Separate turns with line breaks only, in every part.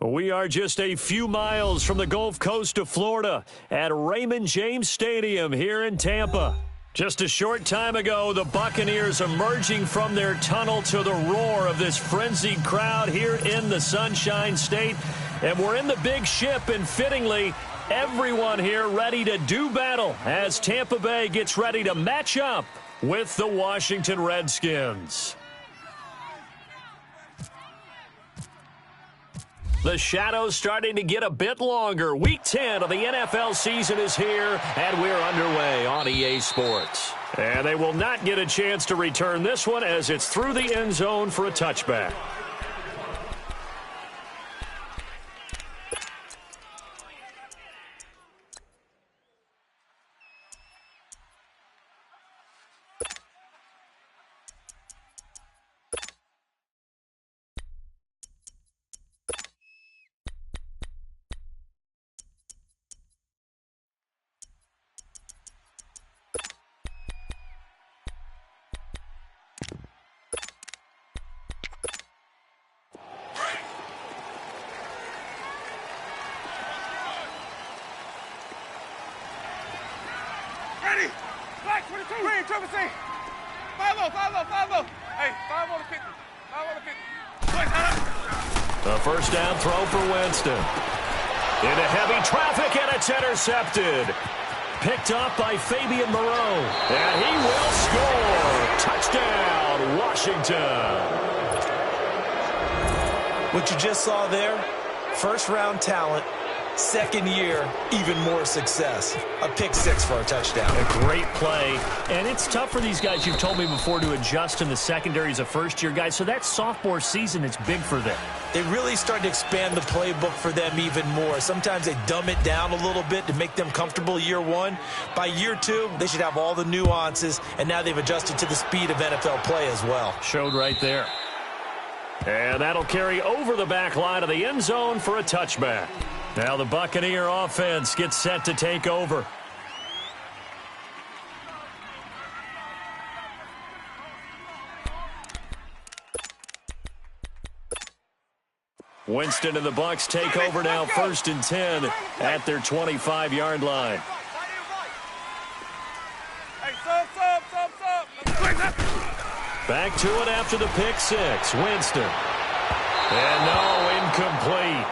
We are just a few miles from the Gulf Coast of Florida at Raymond James Stadium here in Tampa. Just a short time ago, the Buccaneers emerging from their tunnel to the roar of this frenzied crowd here in the Sunshine State. And we're in the big ship, and fittingly, everyone here ready to do battle as Tampa Bay gets ready to match up with the Washington Redskins. The shadows starting to get a bit longer. Week 10 of the NFL season is here, and we're underway on EA Sports. And they will not get a chance to return this one as it's through the end zone for a touchback.
Ready? Black 22. Green, triple C. 5-0. Hey, 5 on the 50. 5 on the 50.
A first down throw for Winston. Into heavy traffic, and it's intercepted. Picked up by Fabian Moreau. And he will score. Touchdown, Washington.
What you just saw there, first-round talent. Second year, even more success. A pick six for a touchdown.
A great play. And it's tough for these guys, you've told me before, to adjust in the secondary as a first-year guy. So that sophomore season is big for them.
They really started to expand the playbook for them even more. Sometimes they dumb it down a little bit to make them comfortable year one. By year two, they should have all the nuances, and now they've adjusted to the speed of NFL play as well.
Showed right there. And that'll carry over the back line of the end zone for a touchback. Now the Buccaneer offense gets set to take over. Winston and the Bucs take over now, 1st and 10 at their 25-yard line.
Hey, sub.
Back to it after the pick six. Winston. And no, incomplete.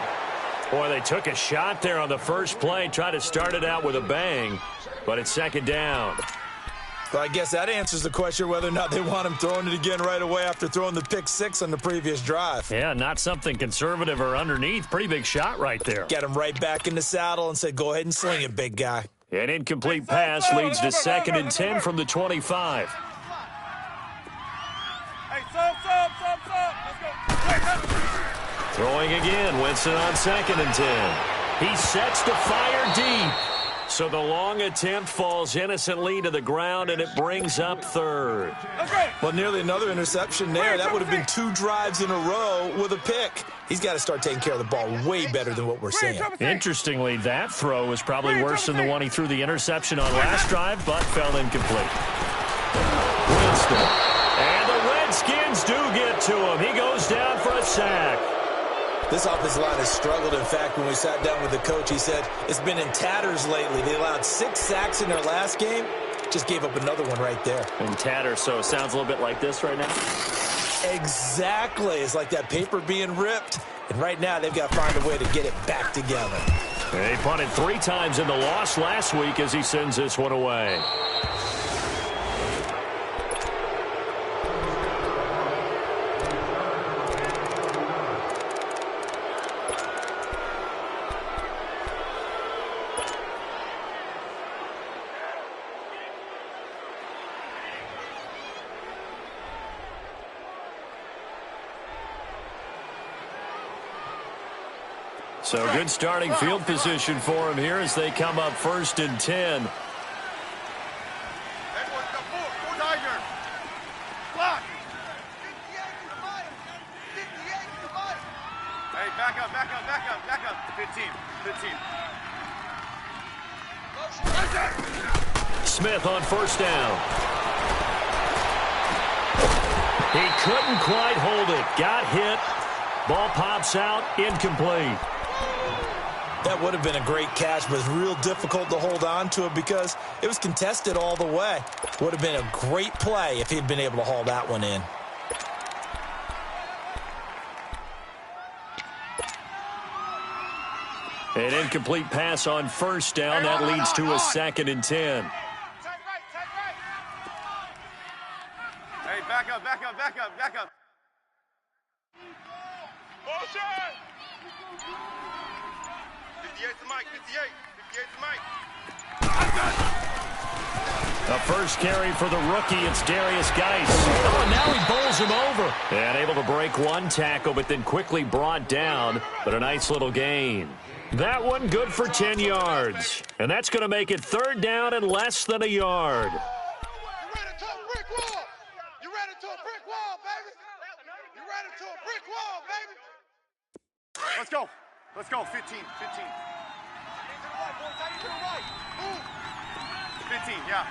Boy, they took a shot there on the first play, tried to start it out with a bang, but it's second down.
Well, I guess that answers the question whether or not they want him throwing it again right away after throwing the pick six on the previous drive.
Yeah, not something conservative or underneath. Pretty big shot right there.
Get him right back in the saddle and said, go ahead and sling it, big guy.
An incomplete pass leads to 2nd and 10 from the 25.
Hey, sub. Let's go.
Throwing again, Winston on 2nd and 10. He sets to fire deep. So the long attempt falls innocently to the ground, and it brings up 3rd.
Well, nearly another interception there. That would have been 2 drives in a row with a pick. He's got to start taking care of the ball way better than what we're seeing.
Interestingly, that throw was probably worse than the one he threw the interception on last drive, but fell incomplete. Winston. And the Redskins do get to him. He goes down for a sack.
This offensive line has struggled. In fact, when we sat down with the coach, he said it's been in tatters lately. They allowed 6 sacks in their last game. Just gave up another one right there.
In tatters, so it sounds a little bit like this right now?
Exactly. It's like that paper being ripped. And right now, they've got to find a way to get it back together.
They punted 3 times in the loss last week as he sends this one away. So good starting field position for him here as they come up 1st and 10.
Hey, back up. 15.
Smith on 1st down. He couldn't quite hold it. Got hit. Ball pops out, incomplete.
That would have been a great catch, but it's real difficult to hold on to it because it was contested all the way. Would have been a great play if he'd been able to haul that one in.
An incomplete pass on first down. That leads to a 2nd and 10.
Take right. Hey, back up. 58 to Mike, 58 to Mike.
The first carry for the rookie, it's Darius Geis. Oh, and now he bowls him over. And able to break one tackle, but then quickly brought down. But a nice little gain. That one good for 10 yards. And that's going to make it 3rd down and less than a yard.
You ran into a brick wall. You ran into a brick wall, baby. You ran into a brick wall, baby. Let's go. 15. 15, yeah.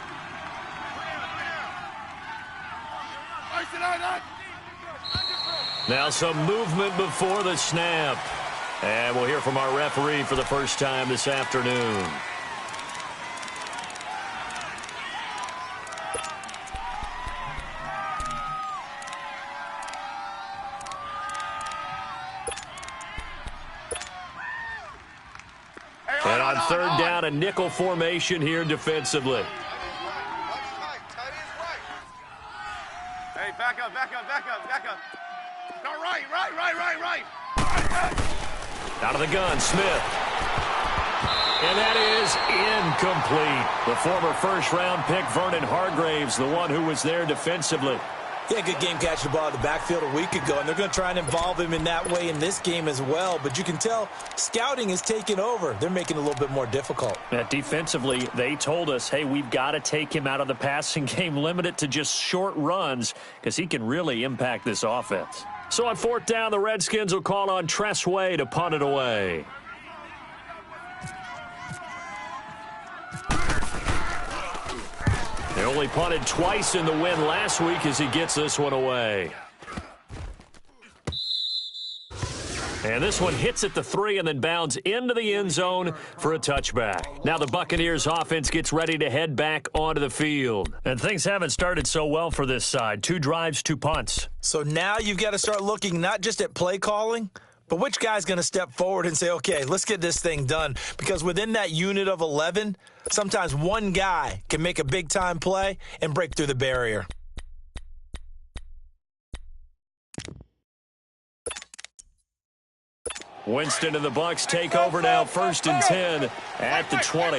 Now some movement before the snap. And we'll hear from our referee for the first time this afternoon. And on 3rd down, a nickel formation here defensively.
Hey, back up. No, right.
Out of the gun, Smith. And that is incomplete. The former first-round pick, Vernon Hargraves, the one who was there defensively.
Yeah, good game catching the ball in the backfield a week ago, and they're going to try and involve him in that way in this game as well. But you can tell scouting is taking over. They're making it a little bit more difficult.
Defensively, they told us, hey, we've got to take him out of the passing game, limit it to just short runs, because he can really impact this offense. So on 4th down, the Redskins will call on Tress Way to punt it away. They only punted twice in the win last week as he gets this one away. And this one hits at the 3 and then bounds into the end zone for a touchback. Now the Buccaneers offense gets ready to head back onto the field. And things haven't started so well for this side. 2 drives, 2 punts.
So now you've got to start looking not just at play calling, but which guy's going to step forward and say, okay, let's get this thing done. Because within that unit of 11, sometimes one guy can make a big-time play and break through the barrier.
Winston and the Bucs take over now, 1st and 10 at the 20.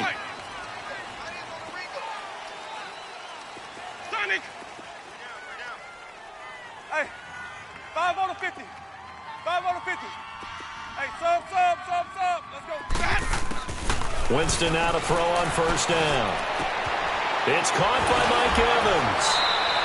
Sonic! Hey, 5 on the 50. 5 on the 50. Hey, sub. Let's go.
Winston now to throw on 1st down. It's caught by Mike Evans.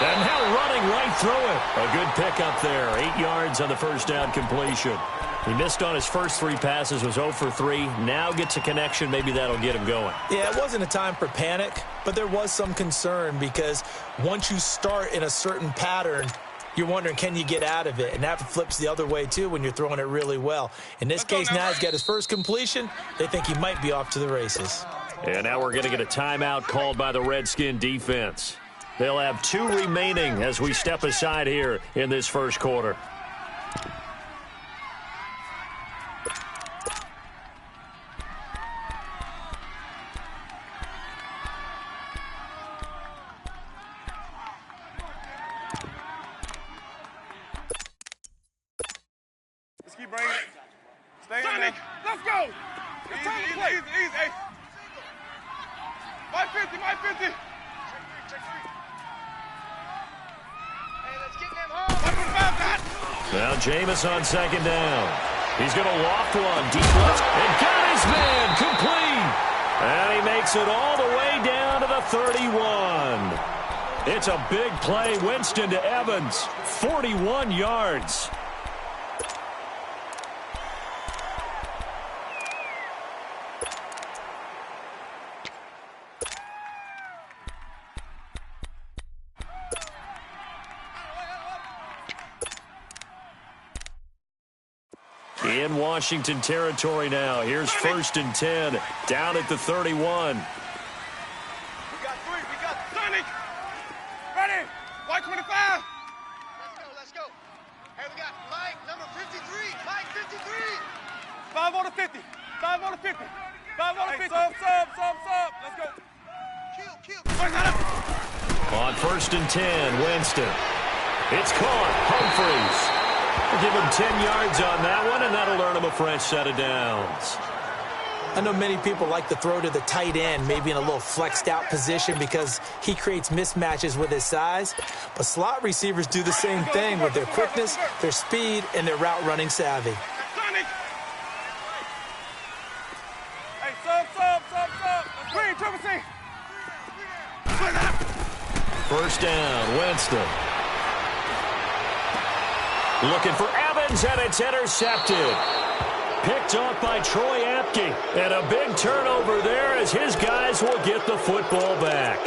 And now running right through it. A good pickup there. 8 yards on the 1st down completion. He missed on his first 3 passes, was 0 for 3. Now gets a connection. Maybe that'll get him going.
Yeah, it wasn't a time for panic, but there was some concern because once you start in a certain pattern, you're wondering, can you get out of it? And that flips the other way, too, when you're throwing it really well. In this case, now he's got his first completion. They think he might be off to the races.
And now we're going to get a timeout called by the Redskin defense. They'll have 2 remaining as we step aside here in this first quarter.
Let's keep bringing it. Stay in there. Let's go. It's time to play. Easy. My 50. Hey, let's get them home.
Now Jameis on 2nd down. He's going to loft one deep left and got his man complete. And he makes it all the way down to the 31. It's a big play. Winston to Evans. 41 yards. In Washington territory now. Here's 1st and 10. Down at the 31.
We got 3. We got Sonic. Ready. White 25. Let's go. Hey, we got Mike, number 53. Mike, 53. 5 on the 50. 5 on the 50. 5 on the 50. Sub. Let's go. Kill.
On 1st and 10, Winston. It's caught. Humphreys. Give him 10 yards on that one, and that'll earn him a fresh set of downs.
I know many people like to throw to the tight end, maybe in a little flexed out position because he creates mismatches with his size. But slot receivers do the same thing with their quickness, their speed, and their route running savvy.
Hey, sub. Green, triple C.
1st down, Winston. Looking for Evans, and it's intercepted. Picked off by Troy Apke. And a big turnover there as his guys will get the football back.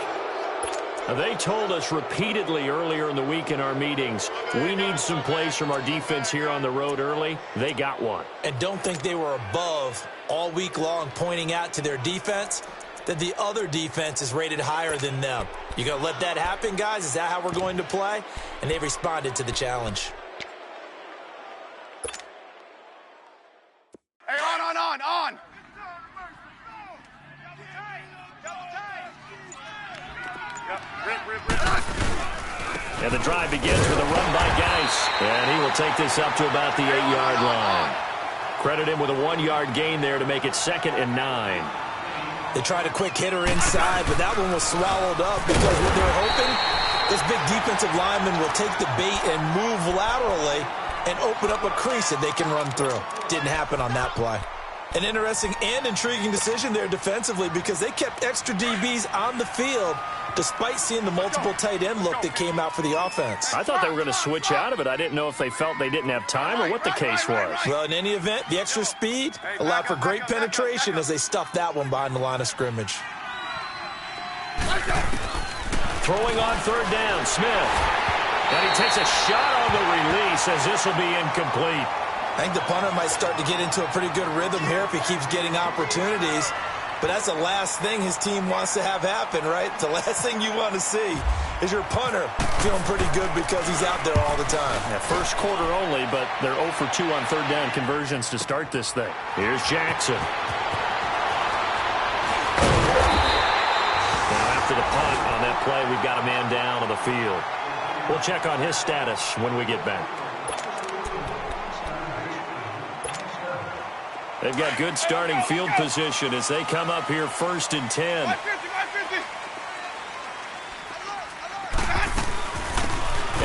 They told us repeatedly earlier in the week in our meetings, we need some plays from our defense here on the road early. They got one.
And don't think they were above all week long pointing out to their defense that the other defense is rated higher than them. You going to let that happen, guys? Is that how we're going to play? And they responded to the challenge.
Hey, on.
And the drive begins with a run by Geis. And he will take this up to about the 8-yard line. Credit him with a 1-yard gain there to make it 2nd and 9.
They tried a quick hitter inside, but that one was swallowed up because what they're hoping, this big defensive lineman will take the bait and move laterally and open up a crease that they can run through. Didn't happen on that play. An interesting and intriguing decision there defensively because they kept extra DBs on the field despite seeing the multiple tight end look that came out for the offense.
I thought they were going to switch out of it. I didn't know if they felt they didn't have time or what the case was.
Well, in any event, the extra speed allowed for great penetration as they stuffed that one behind the line of scrimmage.
Throwing on 3rd down, Smith. And he takes a shot on the release as this will be incomplete.
I think the punter might start to get into a pretty good rhythm here if he keeps getting opportunities. But that's the last thing his team wants to have happen, right? The last thing you want to see is your punter feeling pretty good because he's out there all the time.
Yeah, first quarter only, but they're 0 for 2 on 3rd down conversions to start this thing. Here's Jackson. Now after the punt on that play, we've got a man down on the field. We'll check on his status when we get back. They've got good starting field position as they come up here 1st and 10.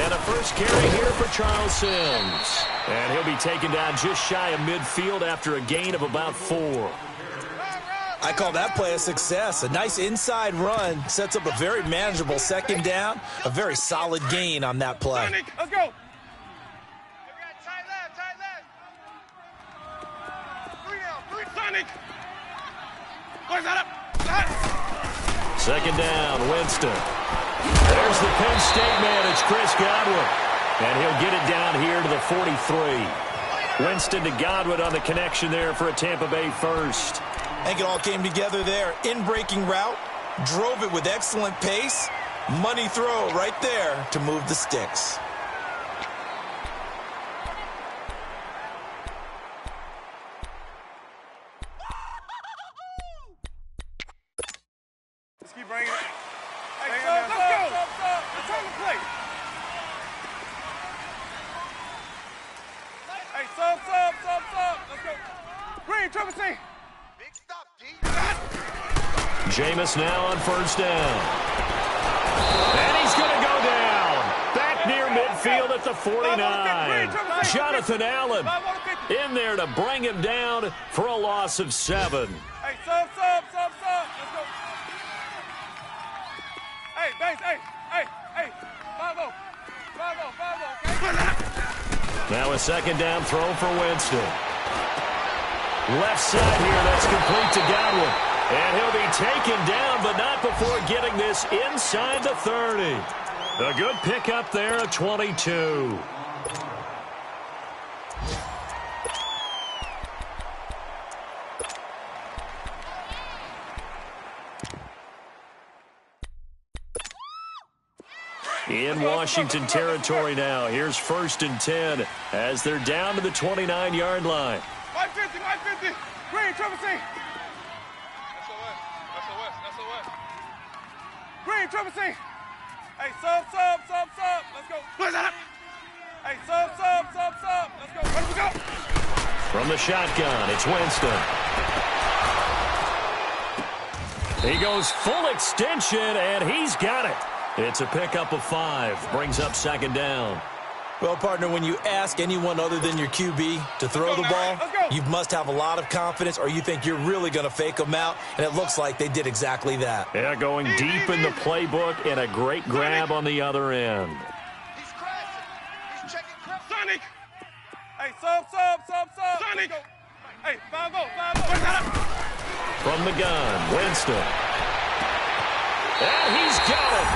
And a first carry here for Charles Sims. And he'll be taken down just shy of midfield after a gain of about 4.
I call that play a success. A nice inside run sets up a very manageable 2nd down. A very solid gain on that play.
Let's go.
Second down, Winston. There's the Penn State man. It's Chris Godwin. And he'll get it down here to the 43. Winston to Godwin on the connection there for a Tampa Bay first.
I think it all came together there. In-breaking route, drove it with excellent pace. Money throw right there to move the sticks.
Let's keep bringing it. Hey, let's go. Let's on the play. Hey, sub. Let's go. Green, triple C. Big stop, D.
Jameis now on 1st down. And he's going to go down. Back near midfield at the 49. Jonathan Allen in there to bring him down for a loss of 7.
Hey, sub. Let's go. Hey, base, hey. 5-0, okay?
Now a 2nd down throw for Winston. Left side here, that's complete to Godwin. And he'll be taken down, but not before getting this inside the 30. A good pickup there at 22. in Washington territory now. Here's 1st and 10 as they're down to the 29-yard line.
My 50, my 50. Green, triple C. SOS, SOS, SOS. Green, triple C. Hey, sub. Let's go. Where's that? Hey, sub. Let's go. Where do we go?
From the shotgun, it's Winston. He goes full extension, and he's got it. It's a pickup of 5. Brings up 2nd down.
Well, partner, when you ask anyone other than your QB to throw the ball, you must have a lot of confidence or you think you're really going to fake them out, and it looks like they did exactly that.
Yeah, going deep in the playbook and a great grab on the other end.
He's crashing. He's checking crap. Sonic. Hey, sub. Sonic. Hey, 5-0.
From the gun, Winston. And he's got it.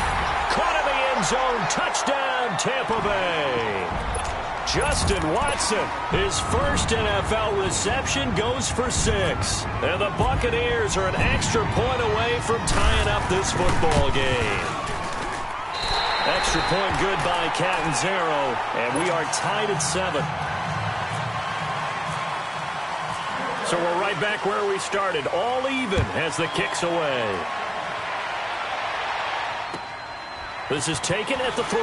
Caught in the end zone. Touchdown, Tampa Bay. Justin Watson, his first NFL reception, goes for 6. And the Buccaneers are an extra point away from tying up this football game. Extra point good by Catanzaro, and we are tied at 7. So we're right back where we started, all even as the kick's away. This is taken at the 3.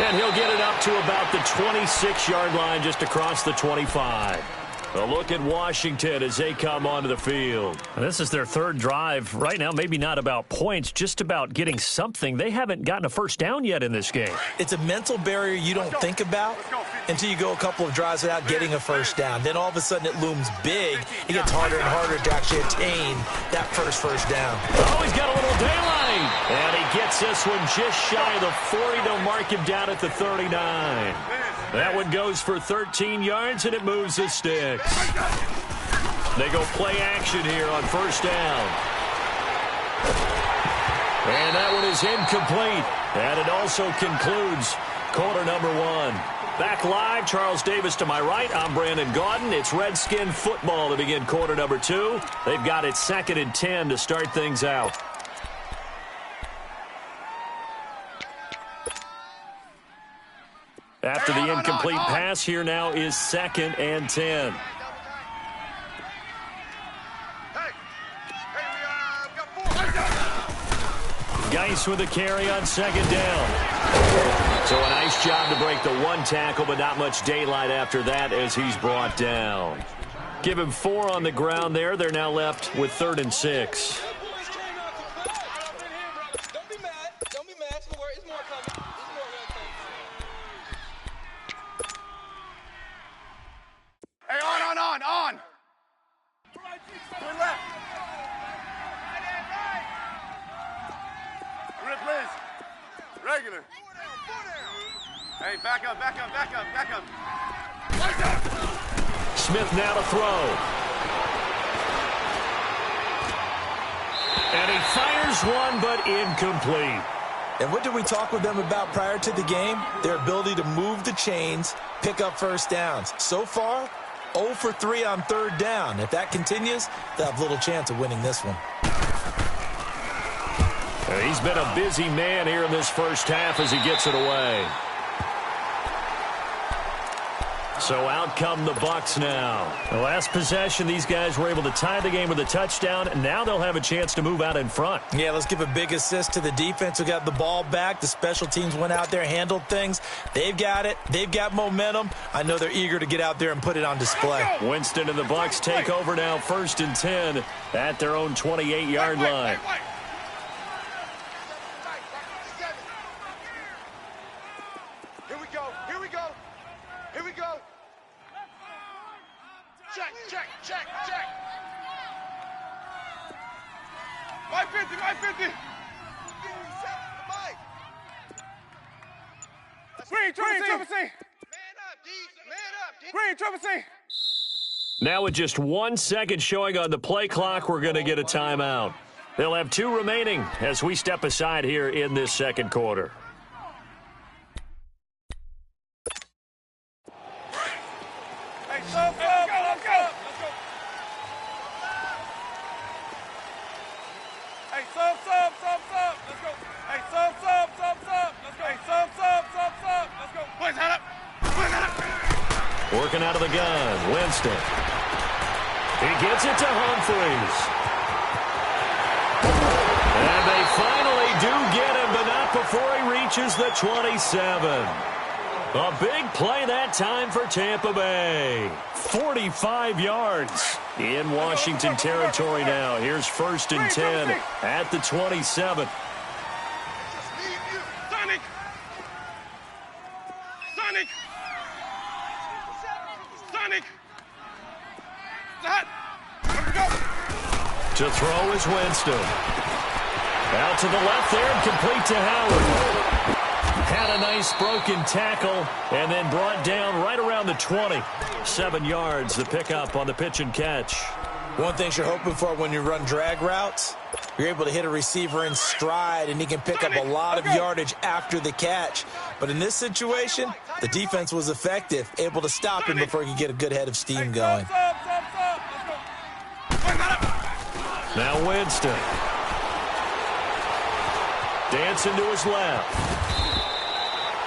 And he'll get it up to about the 26-yard line, just across the 25. A look at Washington as they come onto the field. This is their 3rd drive. Right now, maybe not about points, just about getting something. They haven't gotten a first down yet in this game.
It's a mental barrier you don't think about until you go a couple of drives without getting a first down. Then all of a sudden it looms big. It gets harder and harder to actually attain that first down.
Oh, he's got a little daylight. And he gets this one just shy of the 40 to mark him down at the 39. That one goes for 13 yards, and it moves the sticks. They go play action here on 1st down. And that one is incomplete. And it also concludes quarter number 1. Back live, Charles Davis to my right. I'm Brandon Gaudin. It's Redskin football to begin quarter number 2. They've got it 2nd and 10 to start things out. After the incomplete pass, here now is 2nd and 10. Geis with a carry on 2nd down. So a nice job to break the 1 tackle, but not much daylight after that as he's brought down. Give him 4 on the ground there. They're now left with 3rd and 6.
On. Turn left. Rip Liz. Regular. Hey, back up.
Smith now to throw. And he fires one, but incomplete.
And what did we talk with them about prior to the game? Their ability to move the chains, pick up first downs. So far, 0 for 3 on 3rd down. If that continues, they'll have little chance of winning this one.
He's been a busy man here in this first half as he gets it away. So out come the Bucs now. The last possession, these guys were able to tie the game with a touchdown, and now they'll have a chance to move out in front.
Yeah, let's give a big assist to the defense who got the ball back. The special teams went out there, handled things. They've got it. They've got momentum. I know they're eager to get out there and put it on display.
Winston and the Bucs take over now, 1st and 10 at their own 28-yard line.
Here we go. Check. My 50. Green, triple C. Man up, Green, triple C.
Now with just 1 second showing on the play clock, we're going to get a timeout. They'll have 2 remaining as we step aside here in this second quarter.
Sub. Let's go. Hey, sub.
Working out of the gun, Winston. He gets it to Humphries. And they finally do get him, but not before he reaches the 27. A big play that time for Tampa Bay. 45 yards in Washington territory now. Here's 1st and 10 at the 27. To throw is Winston. Out to the left there and complete to Howard. Had a nice broken tackle and then brought down right around the 20. 7 yards, the pickup on the pitch and catch.
One thing you're hoping for when you run drag routes, you're able to hit a receiver in stride and he can pick up a lot of yardage after the catch. But in this situation, the defense was effective, able to stop him before he could get a good head of steam going.
Now Winston. Dancing to his left.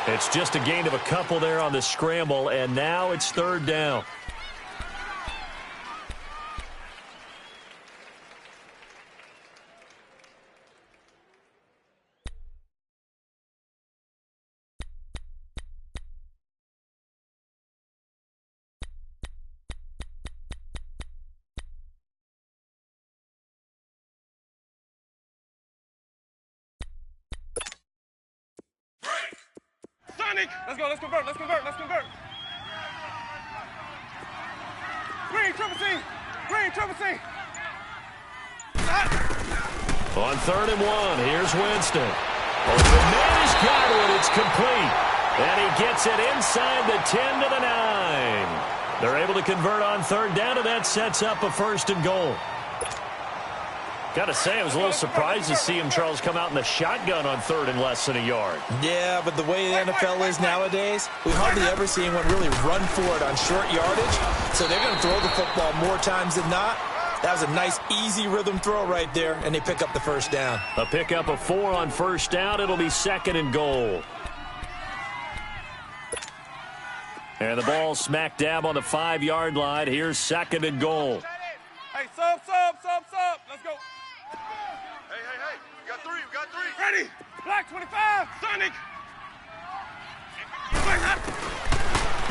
It's just a gain of a couple there on the scramble, and now it's 3rd down.
Let's go, let's convert, let's convert, let's convert. Green, triple C, green, triple C.
On 3rd and 1, here's Winston. The man has got it, it's complete. And he gets it inside the 10 to the 9. They're able to convert on 3rd down, and that sets up a 1st and goal. Got to say, I was a little surprised to see him, Charles, come out in the shotgun on 3rd and less than a yard.
Yeah, but the way the NFL is nowadays, we hardly ever see anyone really run for it on short yardage. So they're going to throw the football more times than not. That was a nice, easy rhythm throw right there, and they pick up the 1st down.
A pickup of 4 on 1st down. It'll be 2nd and goal. And the ball smack dab on the 5-yard line. Here's 2nd and goal.
Hey, sub. Let's go. Hey. We got three. Ready. Black 25. Sonic.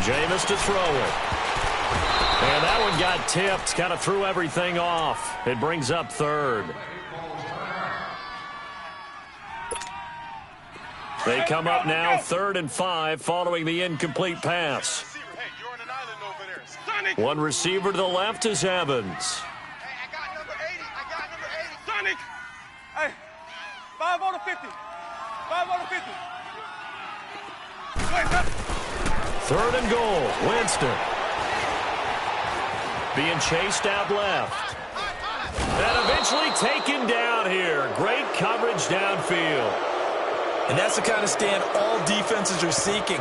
Jameis to throw it. And that one got tipped. Kind of threw everything off. It brings up 3rd. They come up now 3rd and 5 following the incomplete pass. One receiver to the left is Evans.
Hey, I got number 80. Sonic. Hey, 5 on the 50. 5 on the 50.
3rd and goal. Winston. Being chased out left. And eventually taken down here. Great coverage downfield.
And that's the kind of stand all defenses are seeking.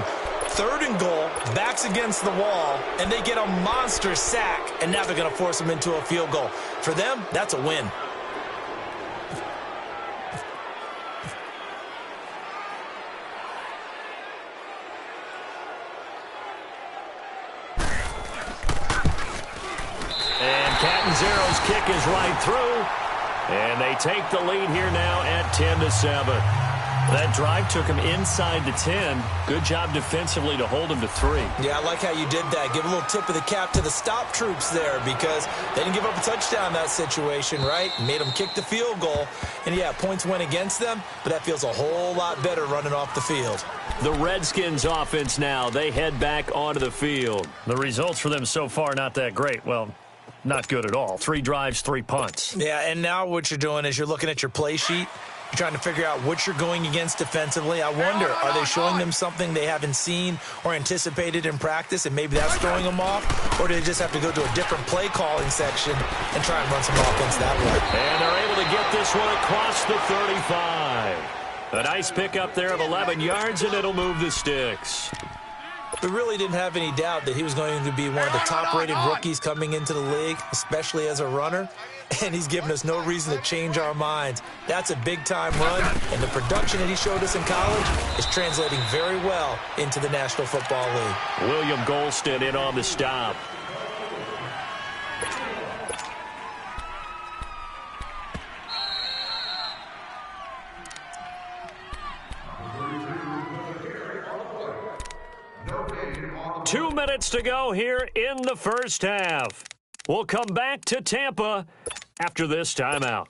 3rd and goal, backs against the wall, and they get a monster sack, and now they're going to force them into a field goal. For them, that's a win.
And Catanzaro's kick is right through, and they take the lead here now at 10-7. That drive took him inside the 10. Good job defensively to hold him to 3.
Yeah, I like how you did that. Give a little tip of the cap to the stop troops there because they didn't give up a touchdown in that situation, right? Made them kick the field goal. And, yeah, points went against them, but that feels a whole lot better running off the field.
The Redskins offense now, they head back onto the field. The results for them so far not that great. Well, not good at all. 3 drives, 3 punts.
Yeah, and now what you're doing is you're looking at your play sheet. You're trying to figure out what you're going against defensively. I wonder, are they showing them something they haven't seen or anticipated in practice, and maybe that's throwing them off? Or do they just have to go to a different play calling section and try and run some offense that way?
And they're able to get this one across the 35. A nice pickup there of 11 yards, and it'll move the sticks.
We really didn't have any doubt that he was going to be one of the top-rated rookies coming into the league, especially as a runner, and he's given us no reason to change our minds. That's a big-time run, and the production that he showed us in college is translating very well into the National Football League.
William Golston in on the stop. Two minutes to go here in the first half. We'll come back to Tampa after this timeout.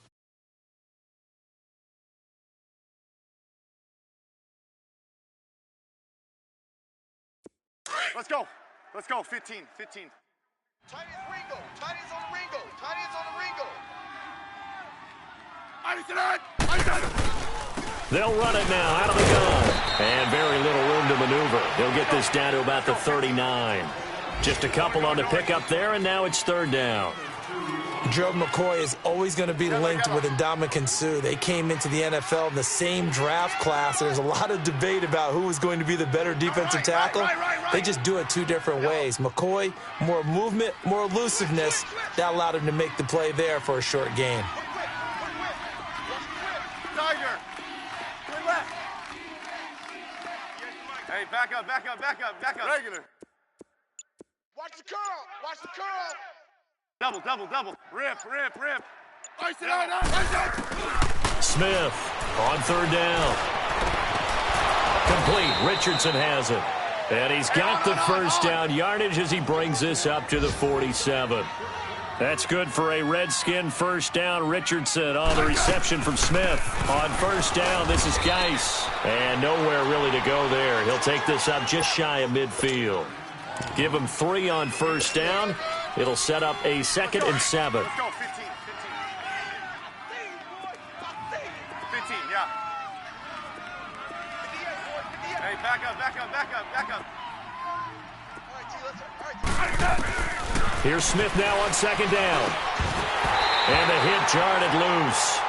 Let's go. Let's go. 15. Tight ends Ringo. Tight ends on the Ringo. Tight ends on the Ringo.
They'll run it now out of the gun. And very little room to maneuver. He'll get this down to about the 39. Just a couple on the pickup there, and now it's third down.
Joe McCoy is always going to be linked with Ndamukong Suh. They came into the NFL in the same draft class. There's a lot of debate about who was going to be the better defensive tackle. They just do it two different ways. McCoy, more movement, more elusiveness. That allowed him to make the play there for a short gain.
Tiger. Turn left. Hey, back up. Regular. Watch the curl. Double. Rip. Ice it out.
Smith on third down. Complete. Richardson has it. And he's got the first down yardage as he brings this up to the 47. That's good for a Redskin first down. Richardson on the reception from Smith. On first down, this is Geis. And nowhere really to go there. He'll take this up just shy of midfield. Give him 3 on first down. It'll set up a 2nd and 7.
Let's go, 15, yeah. Hey, back up.
Here's Smith now on 2nd down. And the hit jarred loose.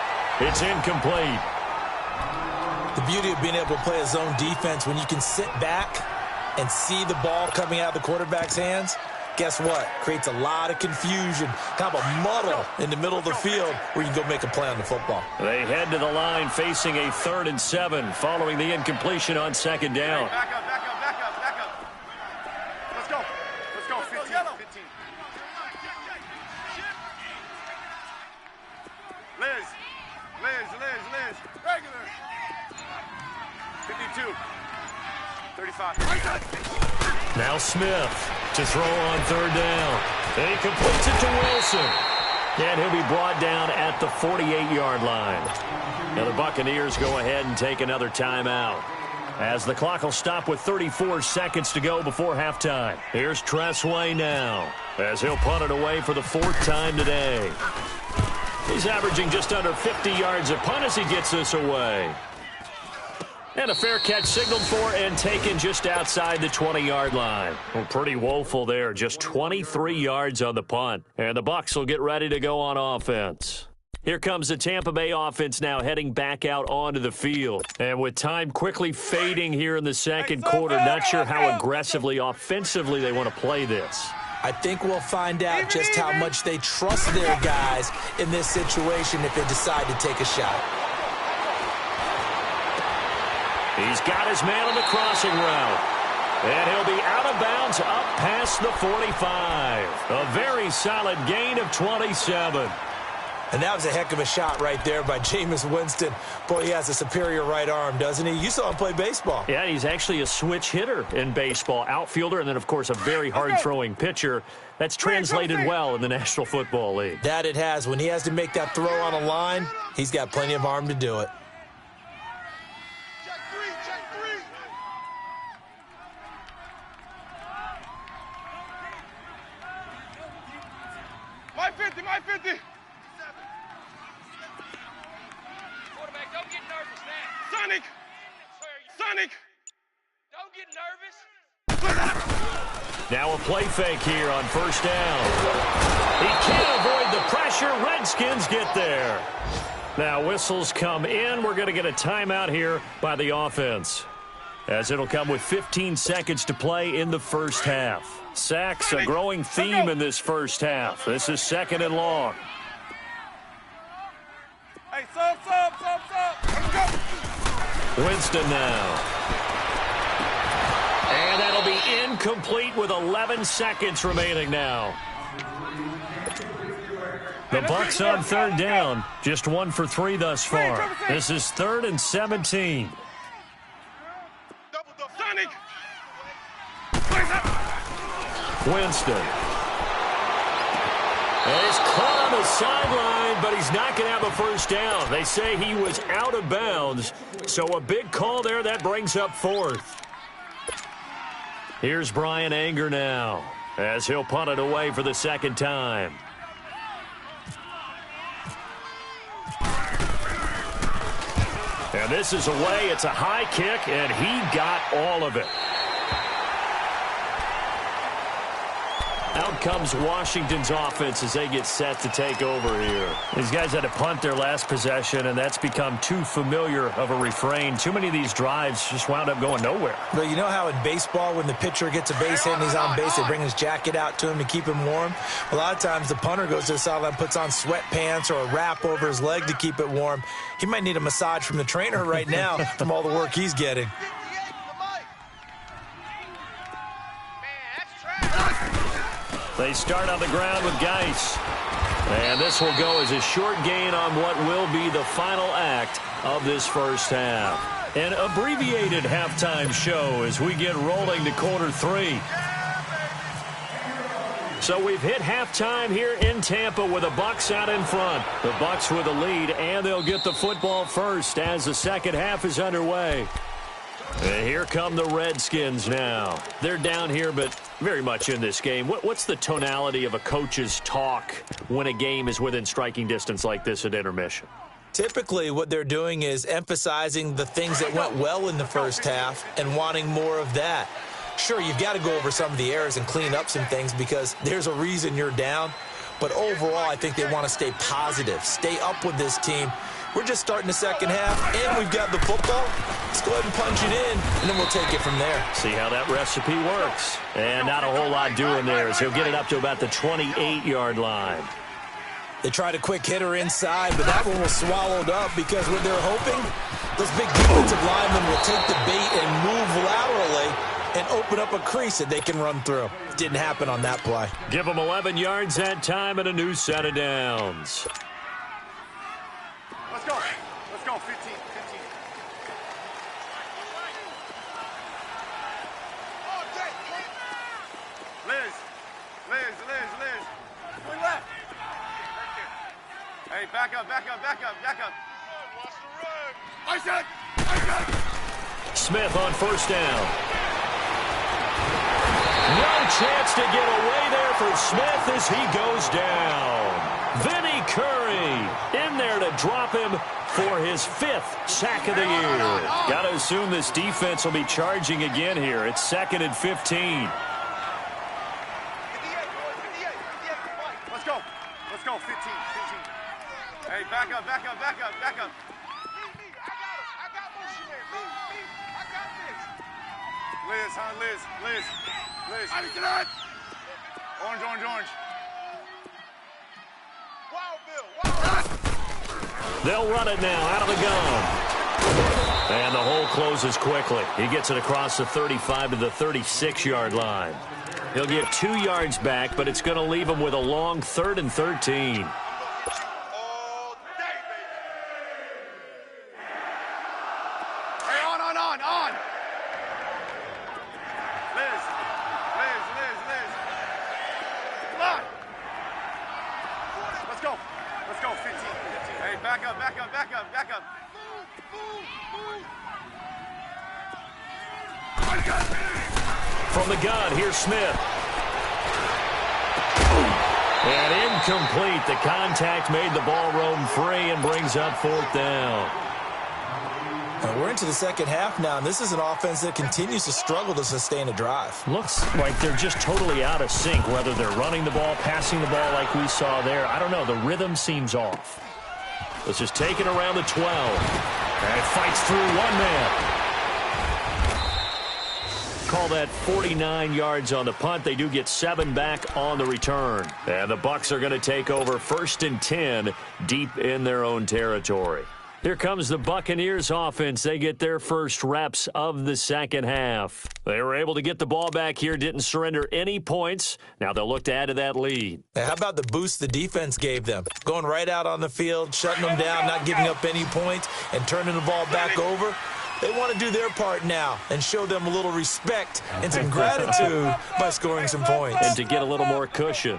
It's incomplete.
The beauty of being able to play a zone defense when you can sit back and see the ball coming out of the quarterback's hands, guess what? Creates a lot of confusion, kind of a muddle in the middle of the field where you can go make a play on the football.
They head to the line facing a 3rd and 7 following the incompletion on 2nd down.
Back up. Let's go. 15. Liz. Regular. 52. 35.
Now Smith to throw on 3rd down. And he completes it to Wilson. And he'll be brought down at the 48-yard line. Now the Buccaneers go ahead and take another timeout, as the clock will stop with 34 seconds to go before halftime. Here's Tressway now, as he'll punt it away for the 4th time today. He's averaging just under 50 yards a punt as he gets this away. And a fair catch signaled for and taken just outside the 20-yard line. Well, pretty woeful there. Just 23 yards on the punt. And the Bucs will get ready to go on offense. Here comes the Tampa Bay offense now heading back out onto the field. And with time quickly fading here in the second quarter, not sure how aggressively, offensively they want to play this.
I think we'll find out just how much they trust their guys in this situation if they decide to take a shot.
He's got his man on the crossing route. And he'll be out of bounds up past the 45. A very solid gain of 27.
And that was a heck of a shot right there by Jameis Winston. Boy, he has a superior right arm, doesn't he? You saw him play baseball.
Yeah, he's actually a switch hitter in baseball. Outfielder, and then, of course, a very hard-throwing pitcher. That's translated well in the National Football League.
That it has. When he has to make that throw on a line, he's got plenty of arm to do it.
My 50.
Quarterback, don't get nervous now.
Sonic.
Don't get nervous.
Now a play fake here on first down. He can't avoid the pressure. Redskins get there. Now whistles come in. We're going to get a timeout here by the offense. as it'll come with 15 seconds to play in the first half. Sacks, a growing theme in this first half. This is 2nd and long.
Hey, sub. Let's go.
Winston now. And that'll be incomplete with 11 seconds remaining now. The Bucs on 3rd down. Just 1 for 3 thus far. This is 3rd and 17.
Sonic.
Winston. And he's caught on the sideline, but he's not going to have a first down. They say he was out of bounds, so a big call there. That brings up 4th. Here's Brian Anger now, as he'll punt it away for the 2nd time. And this is away. It's a high kick, and he got all of it. Out comes Washington's offense as they get set to take over here. These guys had to punt their last possession, and that's become too familiar of a refrain. Too many of these drives just wound up going nowhere.
But you know how in baseball, when the pitcher gets a base hit and he's on base, they bring his jacket out to him to keep him warm? A lot of times the punter goes to the sideline, puts on sweatpants or a wrap over his leg to keep it warm. He might need a massage from the trainer right now from all the work he's getting.
They start on the ground with Geis. And this will go as a short gain on what will be the final act of this first half. An abbreviated halftime show as we get rolling to quarter 3. So we've hit halftime here in Tampa with the Bucs out in front. The Bucs with a lead, and they'll get the football first as the second half is underway. And here come the Redskins now. They're down here, but very much in this game. What's the tonality of a coach's talk when a game is within striking distance like this at intermission?
Typically, what they're doing is emphasizing the things that went well in the first half and wanting more of that. Sure, you've got to go over some of the errors and clean up some things because there's a reason you're down. But overall, I think they want to stay positive, stay up with this team. We're just starting the second half, and we've got the football. Let's go ahead and punch it in, and then we'll take it from there.
See how that recipe works. And not a whole lot doing there as he'll get it up to about the 28-yard line.
They tried a quick hitter inside, but that one was swallowed up because what they're hoping, those big defensive linemen will take the bait and move laterally and open up a crease that they can run through. It didn't happen on that play.
Give them 11 yards that time and a new set of downs.
Let's go. Let's go. 15. Liz. Swing left. Hey, back up. Watch the run. I said.
Smith on first down. No chance to get away there for Smith as he goes down. Vinny Curry in there to drop him for his 5th sack of the year. Got to assume this defense will be charging again here. It's 2nd and 15.
Let's go. 15. Hey, back up. Me. I got motion there. Me. I got this. Liz. Orange. Wild Bill.
They'll run it now out of the gun. And the hole closes quickly. He gets it across the 35 to the 36-yard line. He'll get 2 yards back, but it's going to leave him with a long 3rd and 13.
Back up.
From the gun, here's Smith. And incomplete. The contact made the ball roam free and brings up 4th down.
We're into the second half now, and this is an offense that continues to struggle to sustain a drive.
Looks like they're just totally out of sync, whether they're running the ball, passing the ball like we saw there. I don't know. The rhythm seems off. Let's just take it around the 12. And it fights through one man. call that 49 yards on the punt. They do get 7 back on the return. And the Bucs are going to take over 1st and 10 deep in their own territory. Here comes the Buccaneers offense. They get their first reps of the second half. They were able to get the ball back here, didn't surrender any points. Now they'll look to add to that lead.
How about the boost the defense gave them? Going right out on the field, shutting them down, not giving up any points, and turning the ball back over. They want to do their part now and show them a little respect and some gratitude by scoring some points.
And to get a little more cushion.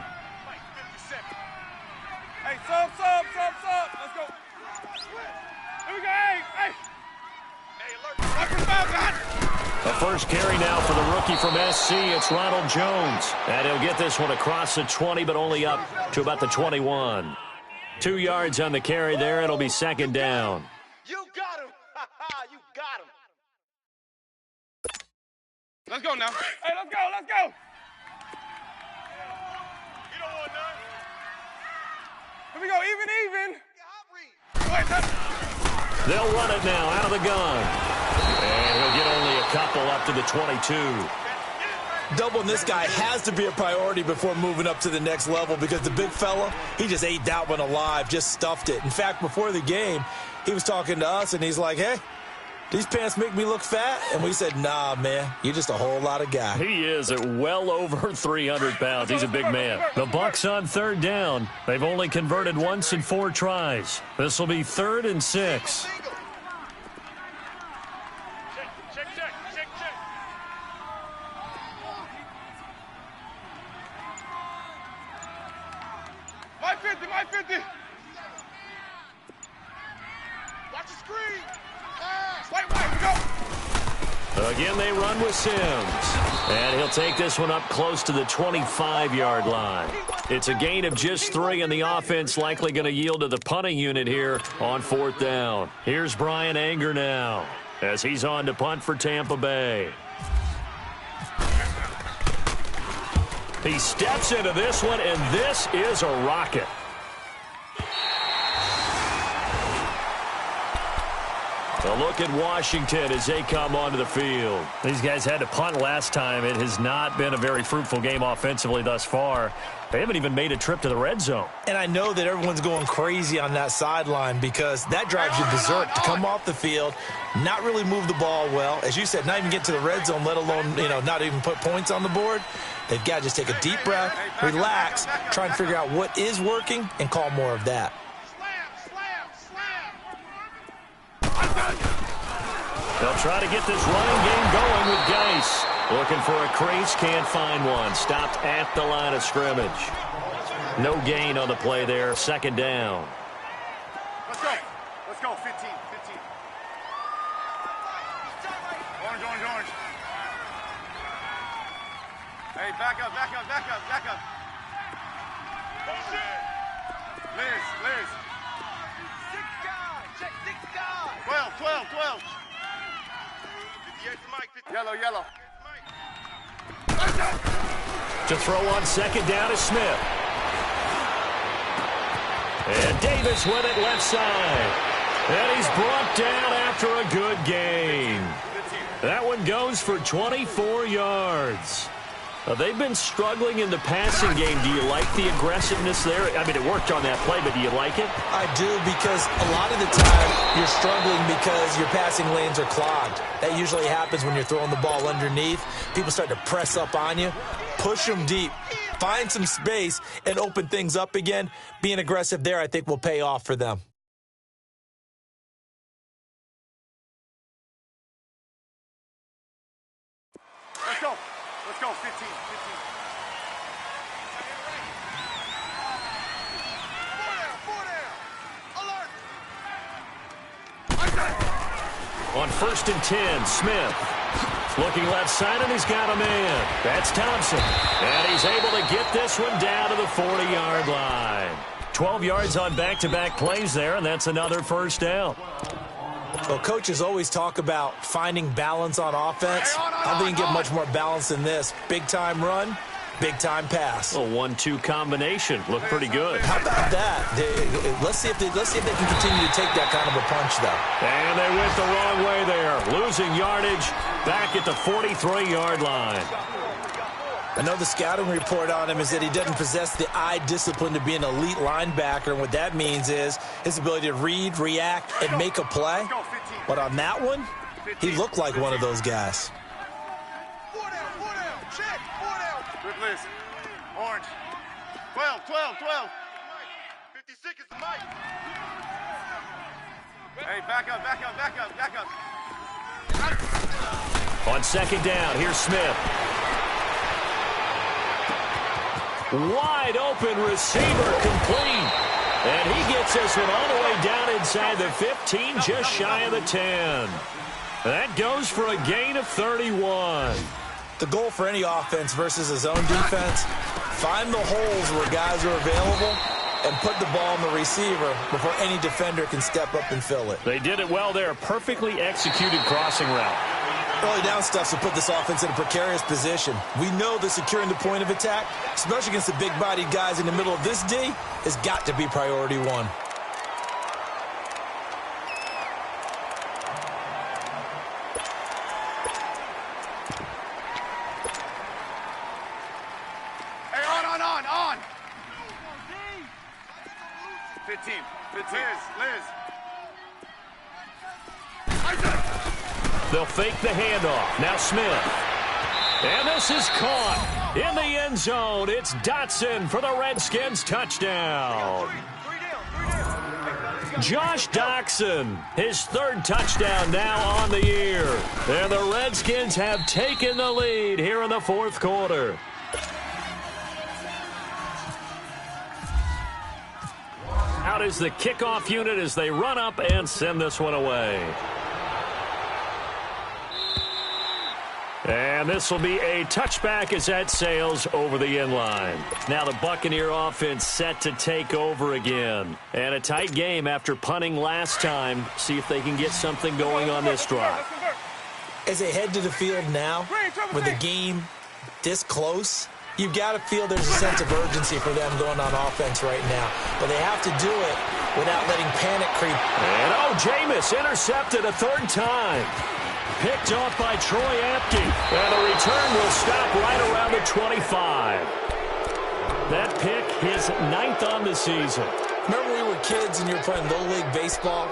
Hey, sub. Let's go. Here we go. Hey. Hey, alert.
The first carry now for the rookie from SC. It's Ronald Jones. And he'll get this one across the 20, but only up to about the 21. 2 yards on the carry there. It'll be 2nd down.
You got him. You got him. Let's go now. Hey, let's go. You don't want none. Here we go, even.
They'll run it now out of the gun. And he'll get only a couple up to the 22.
Doubling this guy has to be a priority before moving up to the next level because the big fella, he just ate that one alive, just stuffed it. In fact, before the game, he was talking to us, and he's like, hey, these pants make me look fat? And we said, nah, man, you're just a whole lot of guy.
He is at well over 300 pounds. He's a big man. The Bucs on 3rd down. They've only converted once in 4 tries. This will be 3rd and 6.
Check. My 50. Watch the screen. White, we go.
Again, they run with Sims. And he'll take this one up close to the 25-yard line. It's a gain of just 3, and the offense likely going to yield to the punting unit here on 4th down. Here's Brian Anger now as he's on to punt for Tampa Bay. He steps into this one, and this is a rocket. A look at Washington as they come onto the field. These guys had to punt last time. It has not been a very fruitful game offensively thus far. They haven't even made a trip to the red zone.
And I know that everyone's going crazy on that sideline because that drives you berserk to come off the field, not really move the ball well. As you said, not even get to the red zone, let alone, not even put points on the board. They've got to just take a deep breath, relax, try and figure out what is working, and call more of that.
They'll try to get this running game going with Geis. Looking for a crease, can't find one. Stopped at the line of scrimmage. No gain on the play there. 2nd down.
Let's go. 15. Orange. Hey, back up. Liz. 6 guys. Check 6 guys. 12. Yellow.
To throw on 2nd down is Smith. And Davis with it left side. And he's brought down after a good gain. That one goes for 24 yards. They've been struggling in the passing game. Do you like the aggressiveness there? I mean, it worked on that play, but do you like it?
I do, because a lot of the time you're struggling because your passing lanes are clogged. That usually happens when you're throwing the ball underneath. People start to press up on you. Push them deep. Find some space and open things up again. Being aggressive there, I think, will pay off for them.
Let's go. 15.
On 1st and 10, Smith. Looking left side, and he's got a man. That's Thompson. And he's able to get this one down to the 40-yard line. 12 yards on back-to-back plays there, and that's another 1st down.
Well, coaches always talk about finding balance on offense. I think you can get much more balance than this. Big-time run, big-time pass.
A 1-2 combination. Looked pretty good.
How about that? Let's see if they can continue to take that kind of a punch, though.
And they went the wrong way there. Losing yardage back at the 43-yard line.
I know the scouting report on him is that he doesn't possess the eye discipline to be an elite linebacker, and what that means is his ability to read, react, and make a play. But on that one, he looked like one of those guys.
4 down, check, 4 down.
Good list. Orange. 12. 56 is the mic. Hey, back up.
On second down, here's Smith. Wide open receiver complete. And he gets this one all the way down inside the 15, just shy of the 10. That goes for a gain of 31.
The goal for any offense versus a zone defense, find the holes where guys are available and put the ball on the receiver before any defender can step up and fill it.
They did it well there. Perfectly executed crossing route.
Early down stuff to put this offense in a precarious position. We know that securing the point of attack, especially against the big-bodied guys in the middle of this D, has got to be priority one.
Hey, on. 15. Liz.
They'll fake the handoff. Now Smith. And this is caught in the end zone. It's Dotson for the Redskins touchdown. Josh Doctson, his third touchdown now on the year. And the Redskins have taken the lead here in the fourth quarter. Out is the kickoff unit as they run up and send this one away. And this will be a touchback as that sails over the end line. Now the Buccaneer offense set to take over again. And a tight game after punting last time. See if they can get something going on this drive.
As they head to the field now, with the game this close, you've got to feel there's a sense of urgency for them going on offense right now. But they have to do it without letting panic creep.
And Jameis intercepted a third time. Picked off by Troy Apke. And the return will stop right around the 25. That pick, his 9th on the season.
Remember when we were kids and you were playing Little League Baseball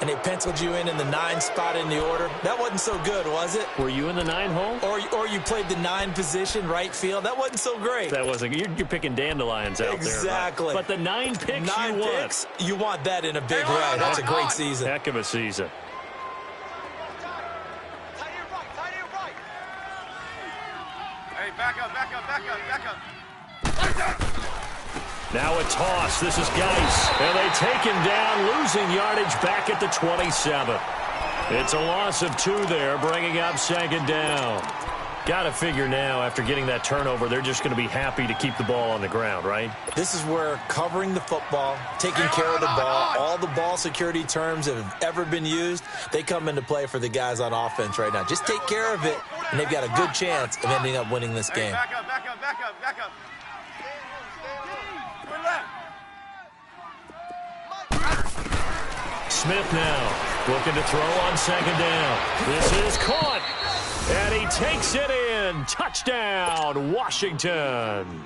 and they penciled you in the 9 spot in the order? That wasn't so good, was it?
Were you in the 9 hole?
Or you played the 9 position, right field? That wasn't so great.
That wasn't. You're picking dandelions out there.
Exactly.
Right? But the 9 picks
9
you want.
picks, you want that in a big ride. That's a great season.
Heck of a season.
Hey, back up.
Now a toss. This is Geis. And they take him down, losing yardage back at the 27. It's a loss of 2 there, bringing up second down. Got to figure now, after getting that turnover, they're just going to be happy to keep the ball on the ground, right?
This is where covering the football, taking care of the ball, all the ball security terms that have ever been used, they come into play for the guys on offense right now. Just take care of it, and they've got a good chance of ending up winning this game.
Back up.
Smith now looking to throw on second down. This is caught. And he takes it in. Touchdown, Washington.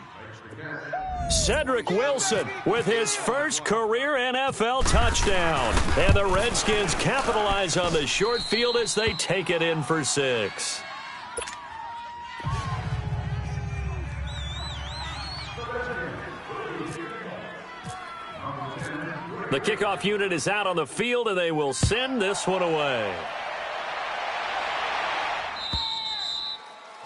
Cedric Wilson with his first career NFL touchdown. And the Redskins capitalize on the short field as they take it in for 6. The kickoff unit is out on the field, and they will send this one away.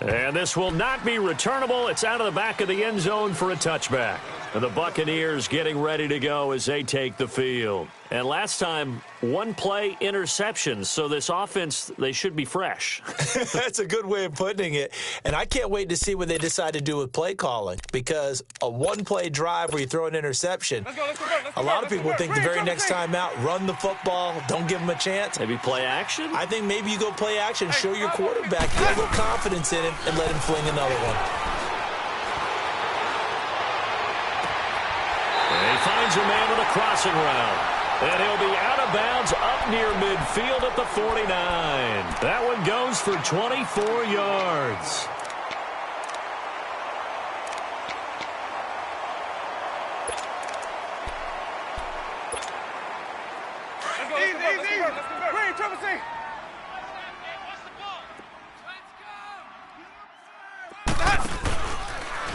And this will not be returnable. It's out of the back of the end zone for a touchback. And the Buccaneers getting ready to go as they take the field. And last time, 1-play interceptions. So this offense, they should be fresh.
That's a good way of putting it. And I can't wait to see what they decide to do with play calling. Because a 1-play drive where you throw an interception, a lot of people think the very next time out, run the football, don't give them a chance.
Maybe play action?
I think maybe you go play action, show your quarterback, get a little confidence in him, and let him fling another one.
And he finds a man with a crossing route. And he'll be out of bounds up near midfield at the 49. That one goes for 24 yards.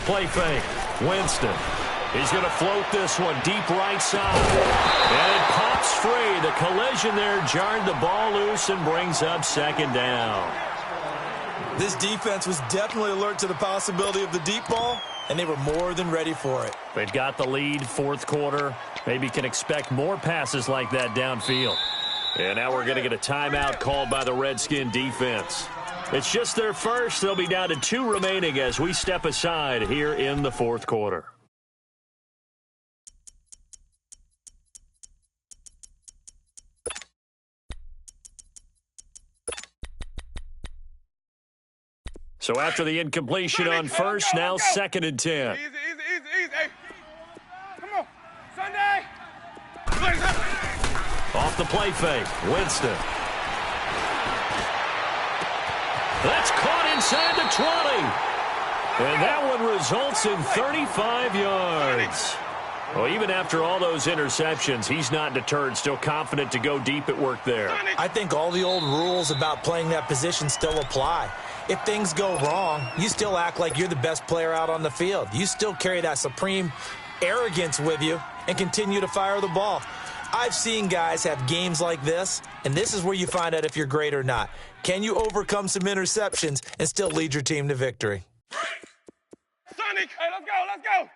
Play fake. Winston. He's going to float this one deep right side. And it pops free. The collision there jarred the ball loose and brings up second down.
This defense was definitely alert to the possibility of the deep ball, and they were more than ready for it.
They've got the lead, fourth quarter. Maybe can expect more passes like that downfield. And now we're going to get a timeout called by the Redskin defense. It's just their first. They'll be down to 2 remaining as we step aside here in the fourth quarter. So after the incompletion on first, now 2nd and 10.
Easy. Hey, come on. Sunday.
Off the play fake. Winston. That's caught inside the 20. And that one results in 35 yards. Well, even after all those interceptions, he's not deterred, still confident to go deep at work there.
I think all the old rules about playing that position still apply. If things go wrong, you still act like you're the best player out on the field. You still carry that supreme arrogance with you and continue to fire the ball. I've seen guys have games like this, and this is where you find out if you're great or not. Can you overcome some interceptions and still lead your team to victory?
Sonic, hey, let's go.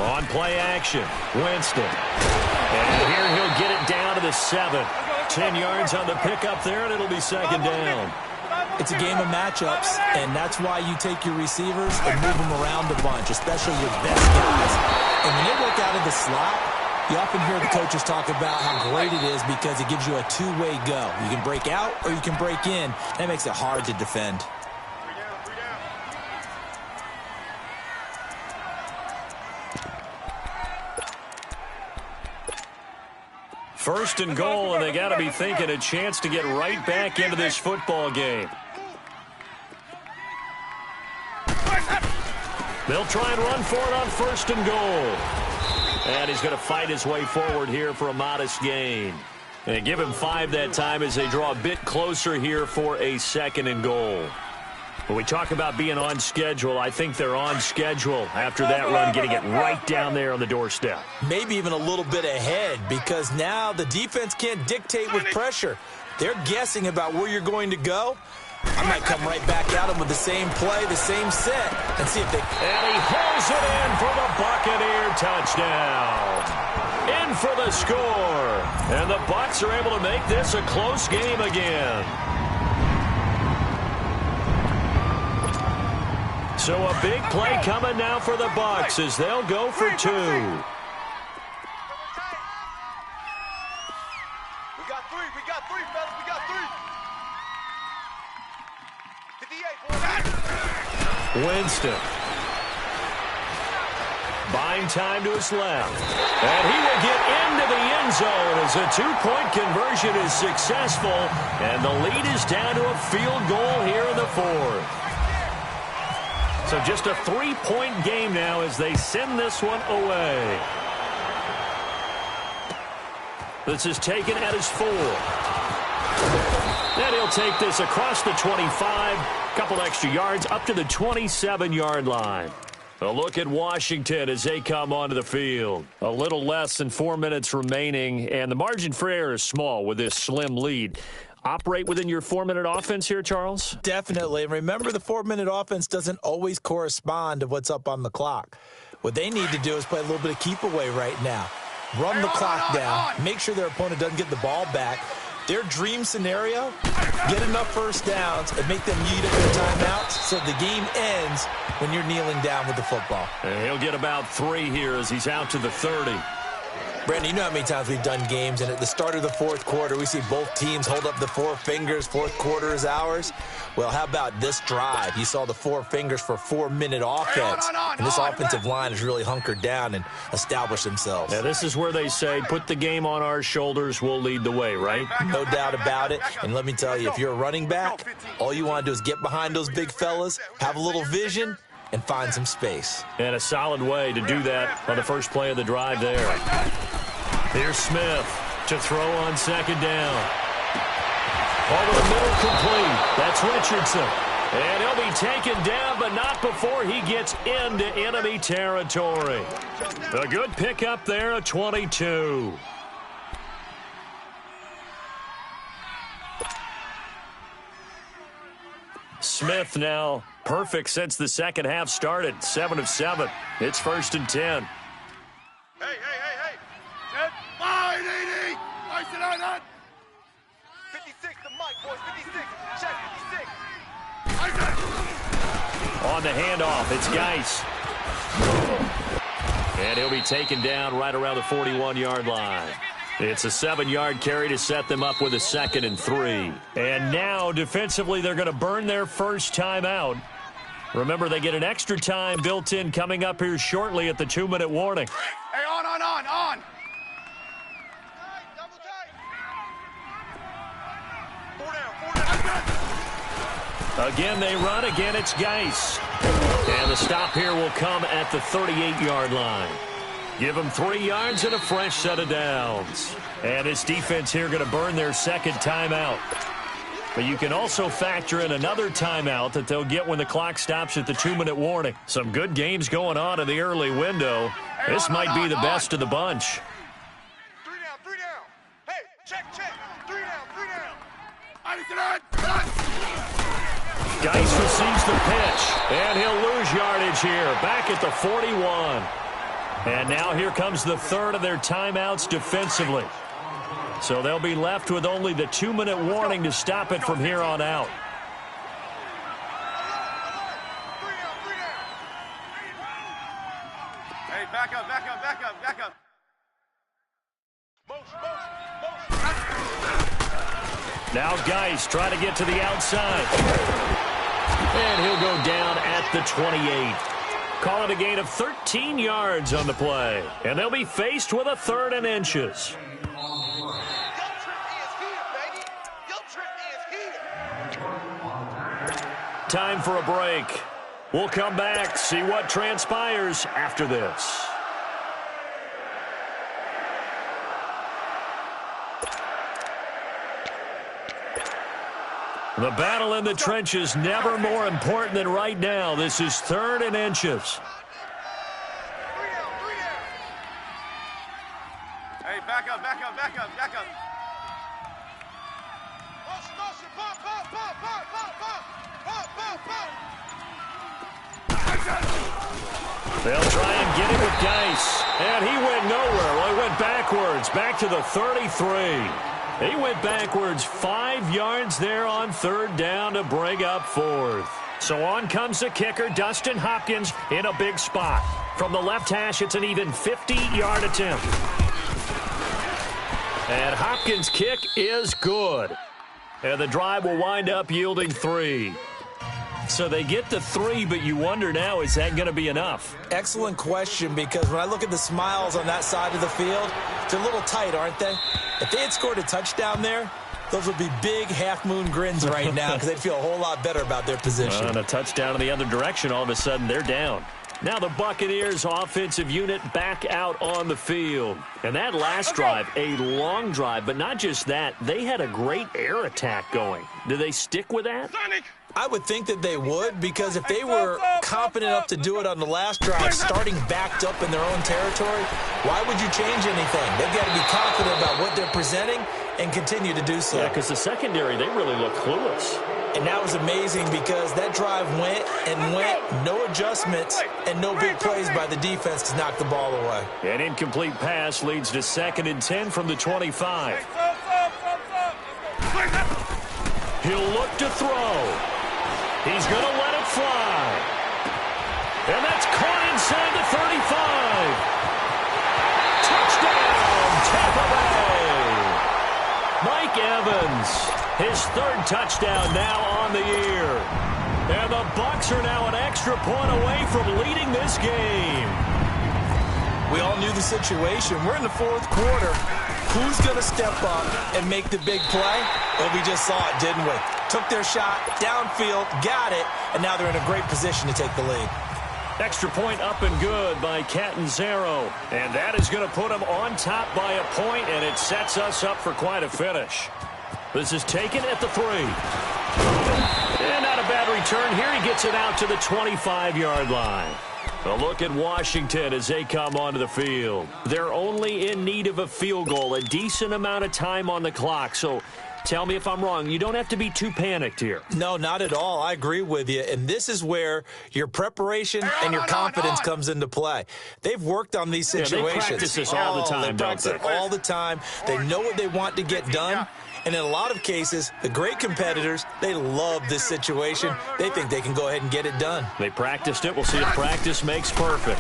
On play action, Winston. And here he'll get it down to the 7. 10 yards on the pickup there, and it'll be second down.
It's a game of matchups, and that's why you take your receivers and move them around a bunch, especially your best guys. And when they work out of the slot, you often hear the coaches talk about how great it is because it gives you a two-way go. You can break out or you can break in. That makes it hard to defend.
First and goal, and they got to be thinking a chance to get right back into this football game. They'll try and run for it on first and goal. And he's going to fight his way forward here for a modest gain. And give him 5 that time as they draw a bit closer here for a second and goal. When we talk about being on schedule, I think they're on schedule after that run, getting it right down there on the doorstep.
Maybe even a little bit ahead because now the defense can't dictate with pressure. They're guessing about where you're going to go. I might come right back at them with the same play, the same set, and see if they...
And he hauls it in for the Buccaneer touchdown. In for the score. And the Bucs are able to make this a close game again. So a big play coming now for the Bucs as they'll go for 2.
We got 3, fellas, we got 3. 58, boy.
Winston. Buying time to his left. And he will get into the end zone as a 2-point conversion is successful. And the lead is down to a field goal here in the 4th. So just a 3-point game now as they send this one away. This is taken at his 4. And he'll take this across the 25. Couple extra yards up to the 27-yard line. A look at Washington as they come onto the field. A little less than 4 minutes remaining, and the margin for error is small with this slim lead. Operate within your 4-minute offense here, Charles?
Definitely. And remember, the 4-minute offense doesn't always correspond to what's up on the clock. What they need to do is play a little bit of keep away right now. Run the clock down. Make sure their opponent doesn't get the ball back. Their dream scenario, get enough first downs and make them yeet up their timeouts so the game ends when you're kneeling down with the football.
And he'll get about 3 here as he's out to the 30.
Brandon, you know how many times we've done games, and at the start of the fourth quarter, we see both teams hold up the four fingers, fourth quarter is ours. Well, how about this drive? You saw the four fingers for 4-minute offense, and this offensive line has really hunkered down and established themselves.
Yeah, this is where they say, put the game on our shoulders, we'll lead the way, right?
No doubt about it, and let me tell you, if you're a running back, all you want to do is get behind those big fellas, have a little vision, and find some space.
And a solid way to do that on the first play of the drive there. Here's Smith to throw on second down. Over the middle, complete. That's Richardson. And he'll be taken down, but not before he gets into enemy territory. A good pickup there at 22. Smith now perfect since the second half started. 7 of 7. It's 1st and 10.
Hey. Set. Line, 80. Nice it on. 56, the mic, boys. 56. Check 56.
On the handoff, it's Geis. And he'll be taken down right around the 41-yard line. It's a 7-yard carry to set them up with a 2nd and 3. And now, defensively, they're going to burn their first timeout. Remember, they get an extra time built in coming up here shortly at the 2-minute warning.
Hey, on. Double tight. 4 down.
Again, they run. Again, it's Geis. And the stop here will come at the 38-yard line. Give them 3 yards and a fresh set of downs. And this defense here going to burn their second timeout. But you can also factor in another timeout that they'll get when the clock stops at the 2-minute warning. Some good games going on in the early window. This might be the best of the bunch.
3 down. Hey, check. 3 down.
Geis receives the pitch, and he'll lose yardage here, back at the 41. And now here comes the third of their timeouts defensively. So they'll be left with only the 2-minute warning to stop it from here on out.
Hey, back up.
Now Geis trying to get to the outside. And he'll go down at the 28. Call it a gain of 13 yards on the play. And they'll be faced with a 3rd and inches. Time for a break. We'll come back, see what transpires after this. The battle in the trenches never more important than right now. This is 3rd and inches.
3 down. Hey, back up. Motion, pop.
They'll try and get it with Geis. And he went nowhere. Well, he went backwards, back to the 33. He went backwards 5 yards there on 3rd down to bring up 4th. So on comes the kicker, Dustin Hopkins, in a big spot. From the left hash, it's an even 50-yard attempt. And Hopkins' kick is good. And the drive will wind up yielding 3. So they get the 3, but you wonder now, is that going to be enough?
Excellent question, because when I look at the smiles on that side of the field, they're a little tight, aren't they? If they had scored a touchdown there, those would be big half-moon grins right now because they'd feel a whole lot better about their position.
And a touchdown in the other direction, all of a sudden they're down. Now the Buccaneers offensive unit back out on the field. And that last drive, a long drive, but not just that, they had a great air attack going. Do they stick with that?
I would think that they would, because if they were confident enough to do it on the last drive, starting backed up in their own territory, why would you change anything? They've got to be confident about what they're presenting and continue to do so.
Yeah, because the secondary, they really look clueless.
And that was amazing because that drive went and went, no adjustments, and no big plays by the defense to knock the ball away.
An incomplete pass leads to 2nd and 10 from the 25. He'll look to throw. He's going to let it fly. And that's caught inside the 35. Touchdown! Evans, his third touchdown now on the year. And the Bucs are now an extra point away from leading this game.
We all knew the situation. We're in the fourth quarter. Who's going to step up and make the big play? Well, we just saw it, didn't we? Took their shot, downfield, got it, and now they're in a great position to take the lead.
Extra point up and good by Catanzaro. And that is going to put him on top by a point, and it sets us up for quite a finish. This is taken at the 3. And not a bad return here. He gets it out to the 25-yard line. A look at Washington as they come onto the field. They're only in need of a field goal, a decent amount of time on the clock. So tell me if I'm wrong. You don't have to be too panicked here.
No, not at all. I agree with you. And this is where your preparation and your confidence comes into play. They've worked on these situations.
Yeah, they practice this all the time,
They practice it all the time. They know what they want to get done. And in a lot of cases, the great competitors, they love this situation. They think they can go ahead and get it done.
They practiced it. We'll see if practice makes perfect.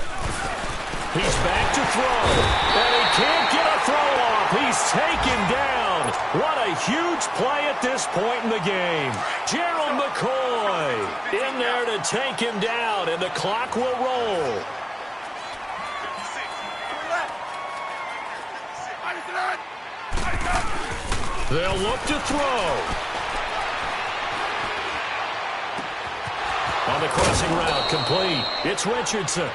He's back to throw. And he can't get a throw off. He's taken down. What a huge play at this point in the game. Gerald McCoy in there to take him down, and the clock will roll. They'll look to throw. On the crossing route, complete. It's Richardson.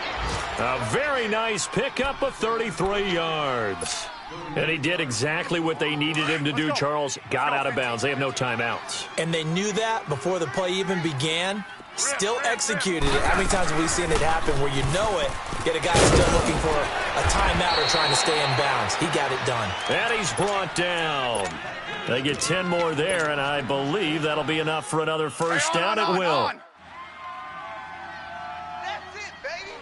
A very nice pickup of 33 yards. And he did exactly what they needed him to do, Charles. Got out of bounds. They have no timeouts.
And they knew that before the play even began. Still executed it. How many times have we seen it happen where you know it, yet a guy's still looking for a timeout or trying to stay in bounds? He got it done.
And he's brought down. They get 10 more there, and I believe that'll be enough for another first down. It will.
That's it, baby.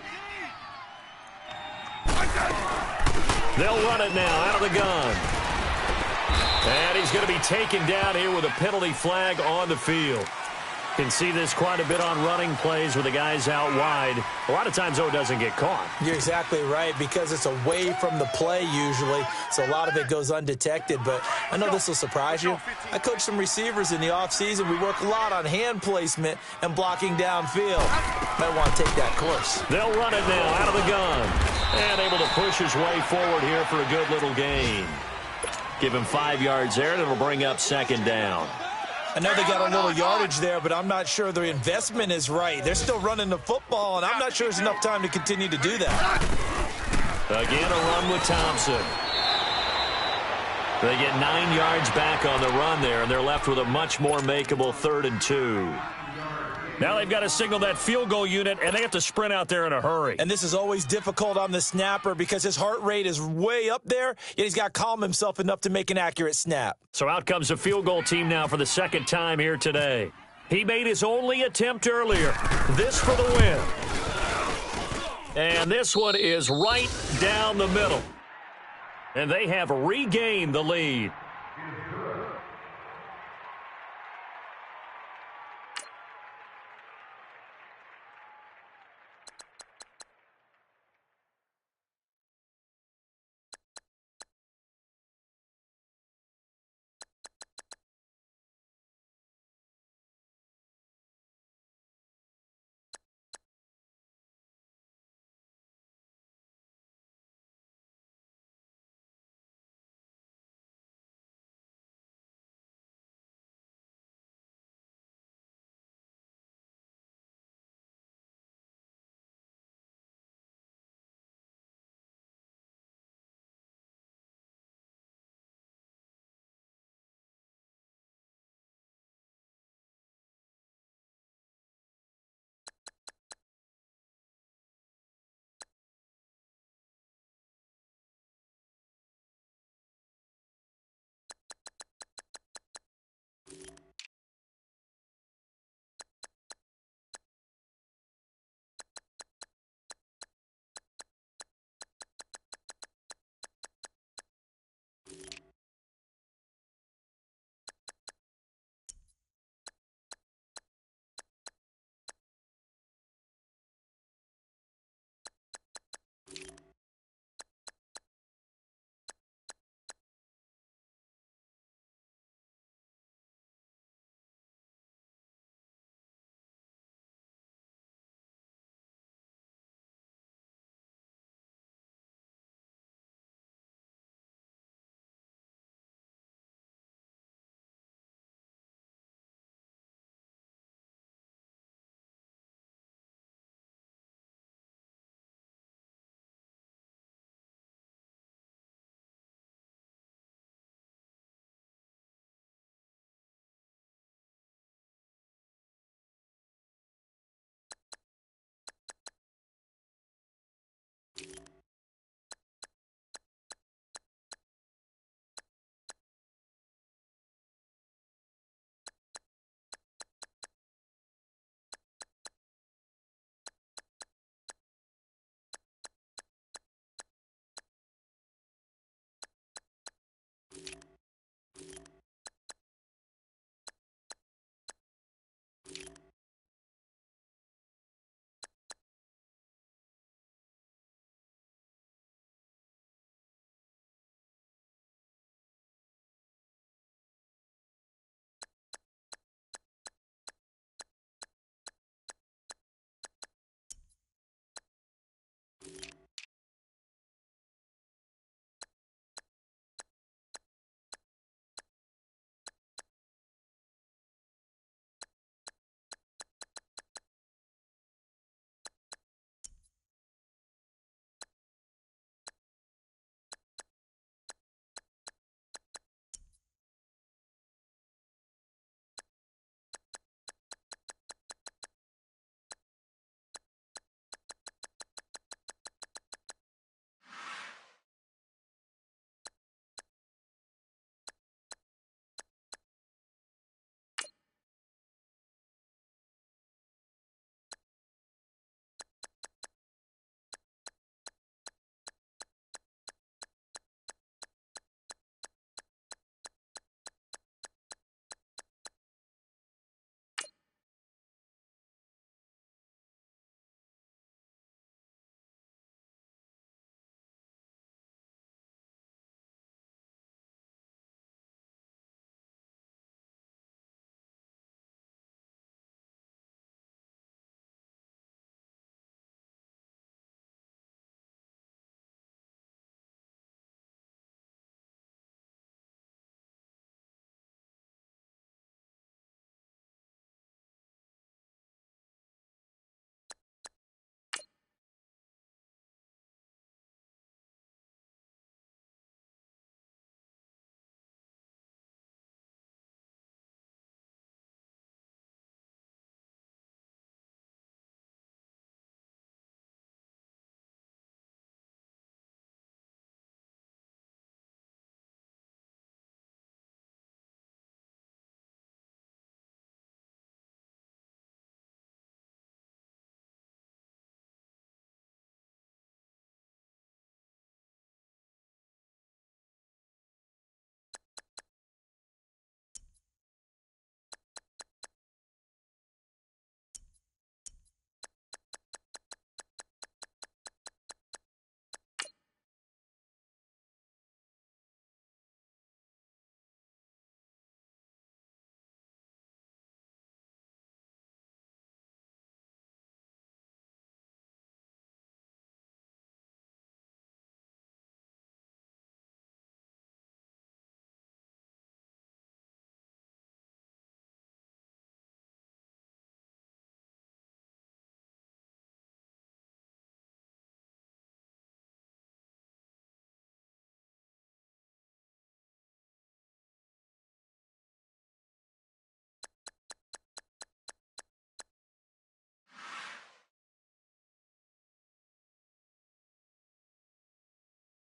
They'll run it now out of the gun. And he's going to be taken down here with a penalty flag on the field. Can see this quite a bit on running plays with the guys out wide. A lot of times, though, it doesn't get caught.
You're exactly right, because it's away from the play usually, so a lot of it goes undetected. But I know this will surprise you. I coach some receivers in the offseason. We work a lot on hand placement and blocking downfield. Might want to take that course.
They'll run it now out of the gun. And able to push his way forward here for a good little gain. Give him 5 yards there, and it'll bring up second down.
I know they got a little yardage there, but I'm not sure their investment is right. They're still running the football, and I'm not sure there's enough time to continue to do that.
Again, a run with Thompson. They get 9 yards back on the run there, and they're left with a much more makeable 3rd and 2. Now they've got to signal that field goal unit, and they have to sprint out there in a hurry.
And this is always difficult on the snapper because his heart rate is way up there, yet he's got to calm himself enough to make an accurate snap.
So out comes the field goal team now for the second time here today. He made his only attempt earlier. This for the win. And this one is right down the middle. And they have regained the lead.